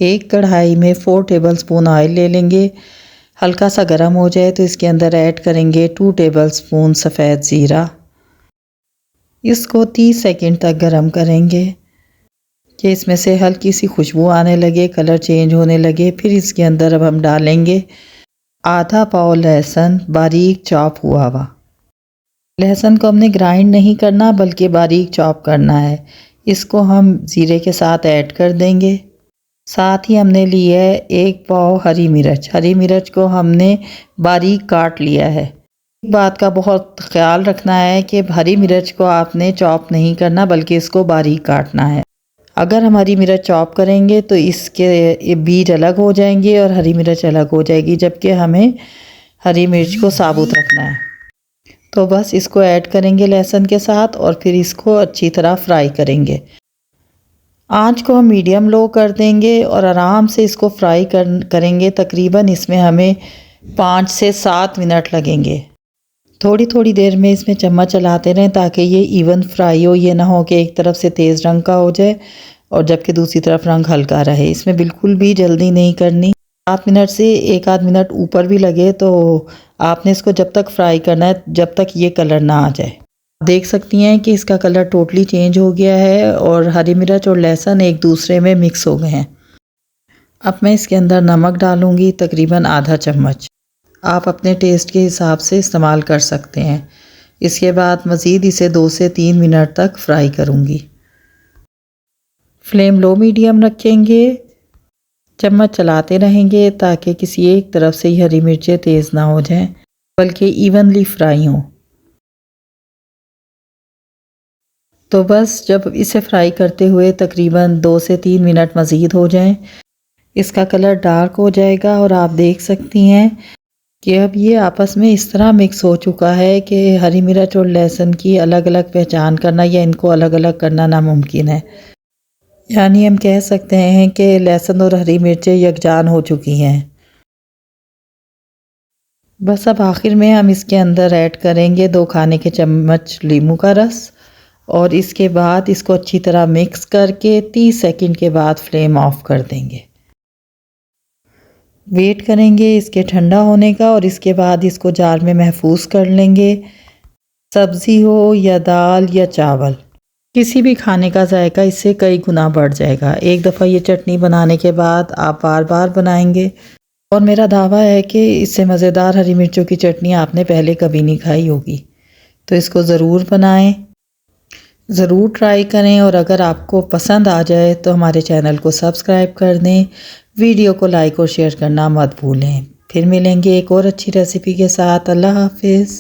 एक कढ़ाई में 4 टेबलस्पून ऑयल ले लेंगे। हल्का सा गर्म हो जाए तो इसके अंदर ऐड करेंगे 2 टेबलस्पून सफ़ेद ज़ीरा। इसको 30 सेकंड तक गर्म करेंगे कि इसमें से हल्की सी खुशबू आने लगे, कलर चेंज होने लगे। फिर इसके अंदर अब हम डालेंगे आधा पाव लहसुन बारीक चॉप हुआ हुआ। लहसुन को हमने ग्राइंड नहीं करना बल्कि बारीक चॉप करना है। इसको हम ज़ीरे के साथ ऐड कर देंगे। साथ ही हमने ली है 1 पाव हरी मिर्च। हरी मिर्च को हमने बारीक काट लिया है। एक बात का बहुत ख्याल रखना है कि हरी मिर्च को आपने चॉप नहीं करना बल्कि इसको बारीक काटना है। अगर हम हरी मिर्च चॉप करेंगे तो इसके बीज अलग हो जाएंगे और हरी मिर्च अलग हो जाएगी, जबकि हमें हरी मिर्च को साबुत रखना है। तो बस इसको ऐड करेंगे लहसुन के साथ और फिर इसको अच्छी तरह फ्राई करेंगे। आंच को हम मीडियम लो कर देंगे और आराम से इसको फ्राई करेंगे। तकरीबन इसमें हमें 5 से 7 मिनट लगेंगे। थोड़ी थोड़ी देर में इसमें चम्मच चलाते रहें ताकि ये इवन फ्राई हो। ये ना हो कि एक तरफ से तेज़ रंग का हो जाए और जबकि दूसरी तरफ रंग हल्का रहे। इसमें बिल्कुल भी जल्दी नहीं करनी। 7 मिनट से 1 आध मिनट ऊपर भी लगे तो आपने इसको जब तक फ्राई करना है जब तक ये कलर ना आ जाए। देख सकती हैं कि इसका कलर टोटली चेंज हो गया है और हरी मिर्च और लहसुन एक दूसरे में मिक्स हो गए हैं। अब मैं इसके अंदर नमक डालूँगी तकरीबन आधा चम्मच। आप अपने टेस्ट के हिसाब से इस्तेमाल कर सकते हैं। इसके बाद मज़ीद इसे 2 से 3 मिनट तक फ्राई करूँगी। फ्लेम लो मीडियम रखेंगे। चम्मच चलाते रहेंगे ताकि किसी एक तरफ से ही हरी मिर्चें तेज़ ना हो जाएं बल्कि इवनली फ्राई हों। तो बस जब इसे फ्राई करते हुए तकरीबन 2 से 3 मिनट मज़ीद हो जाएं, इसका कलर डार्क हो जाएगा और आप देख सकती हैं कि अब ये आपस में इस तरह मिक्स हो चुका है कि हरी मिर्च और लहसुन की अलग अलग पहचान करना या इनको अलग अलग करना नामुमकिन है। यानी हम कह सकते हैं कि लहसुन और हरी मिर्चें यकजान हो चुकी हैं। बस अब आखिर में हम इसके अंदर ऐड करेंगे 2 खाने के चम्मच नींबू का रस और इसके बाद इसको अच्छी तरह मिक्स करके 30 सेकंड के बाद फ्लेम ऑफ कर देंगे। वेट करेंगे इसके ठंडा होने का और इसके बाद इसको जार में महफूज कर लेंगे। सब्ज़ी हो या दाल या चावल, किसी भी खाने का जायका इससे कई गुना बढ़ जाएगा। एक दफ़ा ये चटनी बनाने के बाद आप बार बार बनाएंगे और मेरा दावा है कि इससे मज़ेदार हरी मिर्चों की चटनी आपने पहले कभी नहीं खाई होगी। तो इसको ज़रूर बनाएं, ज़रूर ट्राई करें और अगर आपको पसंद आ जाए तो हमारे चैनल को सब्सक्राइब कर दें। वीडियो को लाइक और शेयर करना मत भूलें। फिर मिलेंगे एक और अच्छी रेसिपी के साथ। अल्लाह हाफिज़।